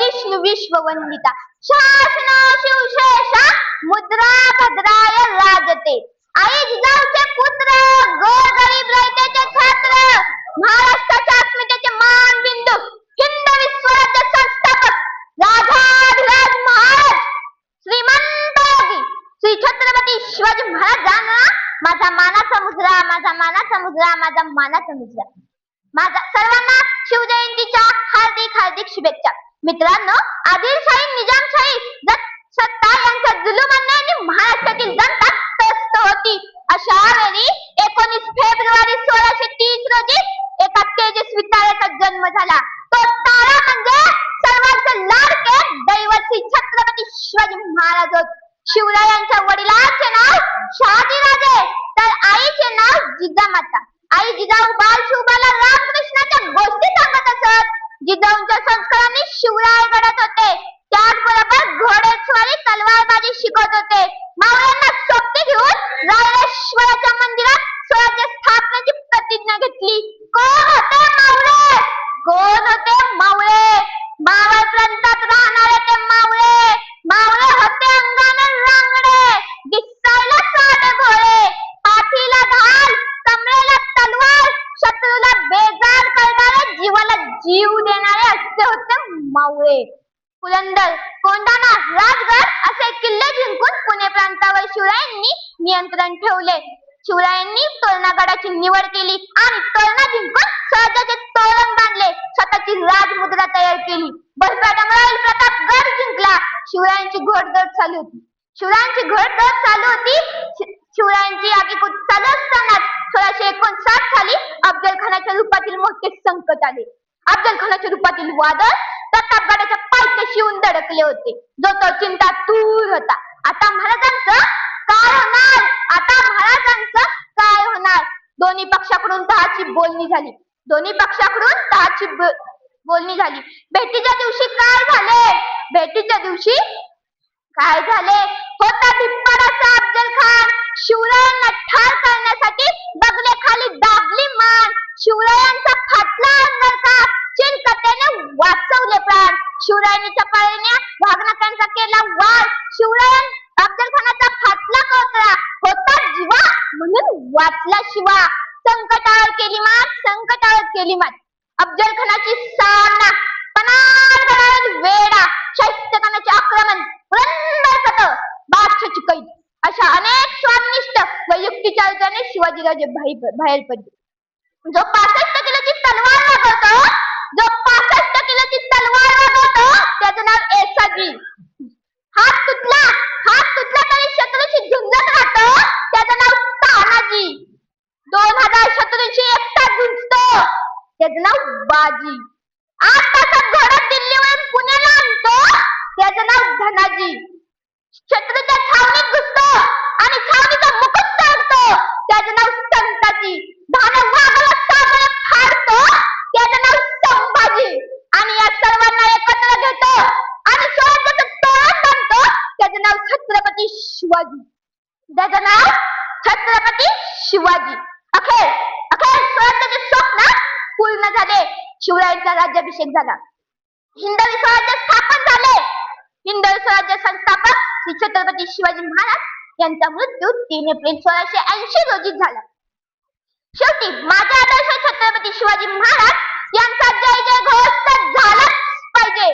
विष्णु विश्ववंदिता शासन शिवशेषा मुद्रा भद्राय राजते। आई जिजाऊचे पुत्र गोरगरीब रयतेचे छात्र महाराष्ट्राच्या अस्मितेचे मानबिंदू हिंदवी स्वराज्य संस्थापक राजाधिराज महाराज श्रीमंत योगी श्री छत्रपती शिवाजी महाराजांना माझा मानाचा मुजरा, माझा मानाचा मुजरा, माझा मानाचा मुजरा। माझा सर्वांना शिवजयंतीच्या हार्दिक हार्दिक शुभेच्छा। मित्रांनो, आदिलशाही निजामशाही सत्ता यांच्या जुलुमाने महाराष्ट्रातील जनता त्रस्त होती। अशा वेळी 19 फेब्रुवारी 1630 रोजी एका तेजस्वी ताऱ्याचा जन्म झाला। तो तारा म्हणजे सर्वांचे लाडके दैवत श्री छत्रपती शिवाजी महाराज होते। शिवरायांच्या वडिलांचे नाव शहाजीराजे तर आईचे नाव जिजामाता। आई जिजाऊ बाल शिवबाला रामकृष्णाच्या गोष्टी सांगत असत। जिजाऊंच्या संस्कारांनी शिवराय घडत होते। त्याचबरोबर घोडेस्वारी तलवारबाजी शिकवत होते। मावळ्यांना सोबती घेऊन रायरेश्वराच्या मंदिरात स्वराज्य स्थापनेची प्रतिज्ञा घेतली। कोण होते मावळे? कोण होते मावळे? मावळ प्रांतात राहणारे ते मावळे। मावळे होते अंगाने रांगडे, दिसायला साधे भोळे, पाठीला ढाल, कमरेला तलवार, शत्रूला बेजार करणारे, जीवाला जीव देणारे असे होते मावळे। पुरंदर, कोंढाणा, राजगड असे किल्ले जिंकून पुणे प्रांतावर शिवरायांनी नियंत्रण ठेवले। शिवरायांनी तोरणागडाची निवड केली आणि तोरणा जिंकून स्वराज्याचे तोरण बांधले। स्वतःची राजमुद्रा तयार केली। बर्फा डोंगरावरील प्रतापगड जिंकला। शिवरायांची घोडदौड चालू होती। शिवरायांची आगीकूच चालू असताना 1659 साली अफजल खानाच्या रूपातील मोठे संकट आले। अफजल खानाच्या रूपातील वादळ प्रतापगडाच्या पायथ्याशी येऊन धडकले होते। जो तो चिंतातूर होता। आता महाराजांचं काय होणार? आता महाराजांचं काय होणार? दोन्ही पक्षाकडून तहाची बोलणी झाली। भेटीच्या दिवशी काय झाले? होता धिप्पाडाचा अफजल खान। शिवरायांना ठार करण्यासाठी बगलेखाली दाबली मान। शिवरायांचा फाटला अंगरखा, चिलकतेने वाचवले प्राण। शिवरायांनी चपाळीने वाघनखांचा केला वार। शिवरायां अफजल खानाचा फाटला कोथळा, होता जीवा म्हणून वाचला शिवा। संकटावर केली मात अफजल खानाची सामना, पन्हाळगडावरील वेढा, शाहिस्तेखानाचे आक्रमण, पुरंदर कथ, बादशाहची कैद अशा अनेक स्वामिनिष्ठ व युक्तिचाराने शिवाजीराजे बाहेर पडले। जो 65 किलोची तलवार वागवतो त्याचं नाव येसाजी। हात तुटला तरी शत्रूशी झुंजत राहतो त्याचं नाव तानाजी। 2000 शत्रूंशी एकटा झुंजतो त्याचं नाव बाजी। 8 तासात घोडा दिल्लीवरून पुण्याला आणतो त्याचं नाव धनाजी। शत्रूच्या छावणीत घुसतो आणि छावणीचा मुकुट तोडतो त्याचं नाव संताजी। धानं वाघाला साबळे फाडतो त्याचं नाव संभाजी। आणि या सर्वांना एकत्र घेतो आणि स्वराज्याचं तोरण बांधतो त्याचं नाव छत्रपती शिवाजी। अखेर स्वराज्याचे स्वप्न पूर्ण झाले। शिवरायांचा राज्याभिषेक झाला। हिंदवी स्वराज्य स्थापन झाले। हिंदवी स्वराज्य संस्थापक श्री छत्रपती शिवाजी महाराज यांचा मृत्यू 3 एप्रिल 1680 रोजी झाला। शेवटी माझा आदर्श छत्रपती शिवाजी महाराज यांचा जय जय घोष तर झालाच पाहिजे।